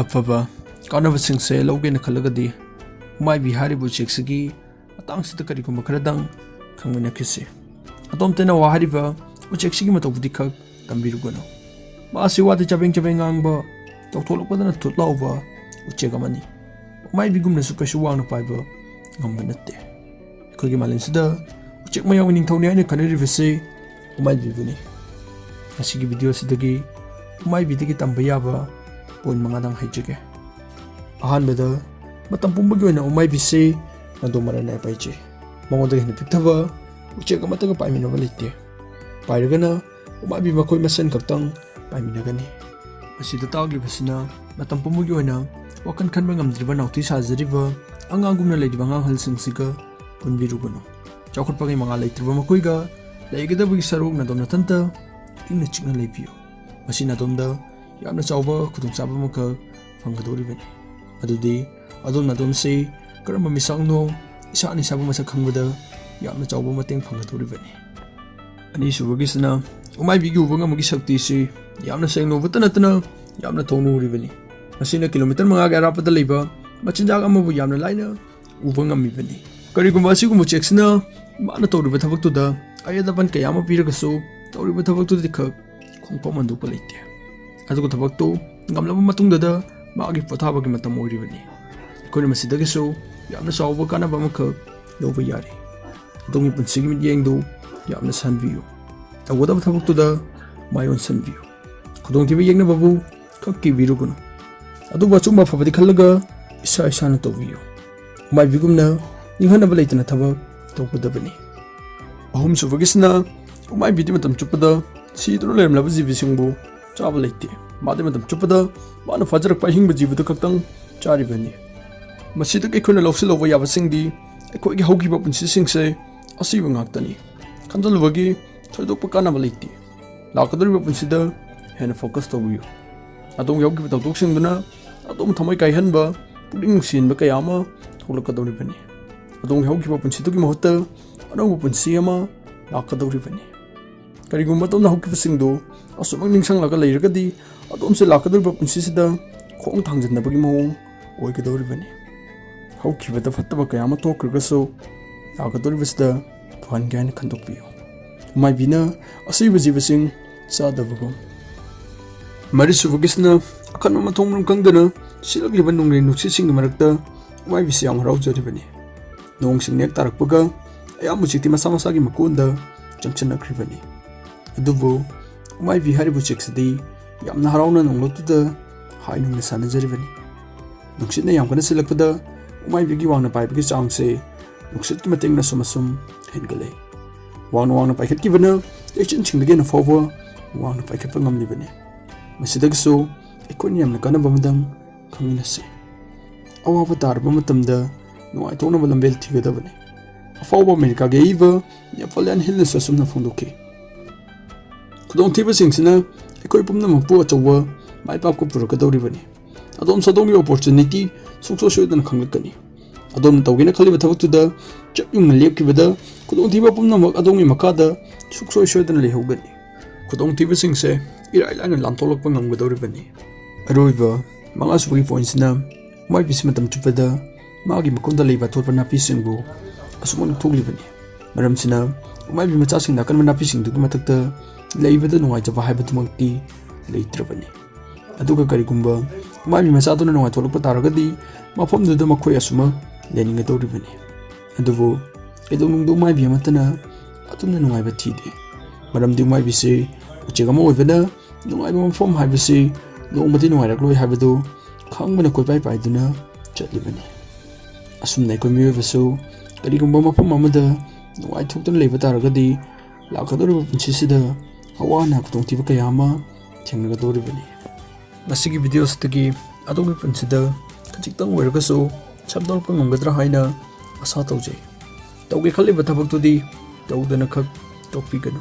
अफब कानबसिंगसे लौगेना खलगदी उमाइबी हारिबु उचेक्सगी अतांगसिदा करिगुम्बा खरदंग खंगमिनखिसि अतोमतेना वाहारिबा उचेक्सिगी मतौबुदि खक तंबिरुगनो मासी वादि चबेंग चबेंग गांगबा तौथोलकपदना थुतलाउबा उचेक अमनि उमाइबिगुमनसु कैसु वांगना पाइबा ngamba natte akhoi gi malinsida uchek mayang ningthau ne aina khaniribase umaibibuni asigi video sidagi umaibidagi tamba yaba point mangadang haijege ahanbada matam pumbagi oina umaibise nadomara na paiche mongodagi hina piktaba uchek amataga paiminaba leite pairagana umaibi makoi masan kaktang paiminagani asida taglibasina matam pumbagi oina wakan khanba ngamdriba nauti sajariba angang leidibang angang halsingsiga punbirugono chaukhotpagi manga leitriba makoiga leigadabugi saruk nadom natanta ingna chikna leibiyo masi nadomda yamna chauba khudungchaba maka phanggadoribani adudi adom nadom se karamba misangno isani sabu masa khangbada yamna chauba mateng phanggadoribani ani subagisna umaibigi ubanga magi shakti se yamna sengno butanatna yamna thonu uribani masina kilometer manga garapada leiba machinjak amabu yamna laina uba ngamibani karigumba asigumba checksina mana tawriba thabaktuda ayadaban kayama piragasu tawriba thabaktuda khak khongpam mandupa leite adugo thabaktu ngamlaba matungdada magi pothabagi matam oiribani kone masidagisu yamna sawba kanaba makha loba yari adongi punsigi midyengdu yamna sanbiyu tawdaba thabaktuda mayon sanbiyu khudongtiba yengna babu khakki biruguno aduba chumba fabadi khallaga isa isana tawbiyo umaibigumna ninghanaba leitana thabak tawbadabani ahum subagisna umaibidi matam chupada sidro lemlaba jibisingbu chaba leite made matam chupada mana fajarak pahingba jibuda kaktang charibani masida kekhuna lawsiloba yabasingdi ekhoigi haugiba punsi singse asiba ngaktani khanjalubagi thoidokpa kanaba leite lakadoriba punsida hena focus tawbiyo adong yaugiba tawdoksingduna adom thamai kaihanba puling sinba kayama tholakadoribani adong haugiba punsidagi mahutta anauba punsi ama lakadoribani karigumba tomna haugiba singdo asumang ningsanglaga leiragadi adomse lakadoriba punsisida khong thangjanabagi mahong oigadoribani haugibada fattaba kayama tokragaso lakadoribasida phangaina khandokpiyo umaibina asiba jibasing sadabagum marisubagisna akanma mathongrum kangdana silagliba nungre nuksising marakta umaibisi yam haraujaribani nongsing nek tarakpaga ayam chikti masa masagi makunda changchanakhribani adubu umaibi haribu cheksidi yamna harauna nonglotuda hainungna sanajaribani nuksitna yamkana silakpada umaibigi wangna paibigi changse nuksitki matengna sumasum hengalei wangna paikhatkibana echin chingdagena fawwa wangna paikhatpa ngamlibani masidagso ekoni yamna kanaba madang khaminase awaba tarba matamda nuai tonaba lambel thigadabani afawba america ge iva nepalian hills asumna phongdoki khudong thiba singsina ekoi pumna mapu achawa maipap ko purakadoribani adom sadongi opportunity sungso soidan khanglakani adom tawgina khaliba thabaktuda chapyung lepkibada khudong thiba pumna mak adongi makada sungso soidan lehogani khudong thiba singse irailana lantolokpa ngamgadoribani aroiba manga sugi points na mai bismatam chupada magi makonda leiba thotpa napi singbu asumon thoglibani maramsina mai bi macha sing nakan napi sing du matakta leibada nungai jaba haibatumakti leitrabani aduga karigumba mai bi macha dona nungai tholokpa taragadi mafam du makhoi asuma leninga doribani adubu edonungdu mai bi amatana atumna nungai ba thidi maramdi mai bi se uchegama oibana nungai ba mafam haibase nongmati nungairakloi habadu khangmana koipai paiduna chatlibani asumna ko miyobasu karigumba mafam amada nungai thoktan leiba taragadi lakadoriba punsisida hawana kutongtiba kayama thengnagadoribani masigi videos tagi adogi punsida khajiktang oiragasu sabdolpa ngamgadra haina asa tawjai tawge khaliba thabak tudi tawdana khak tokpiganu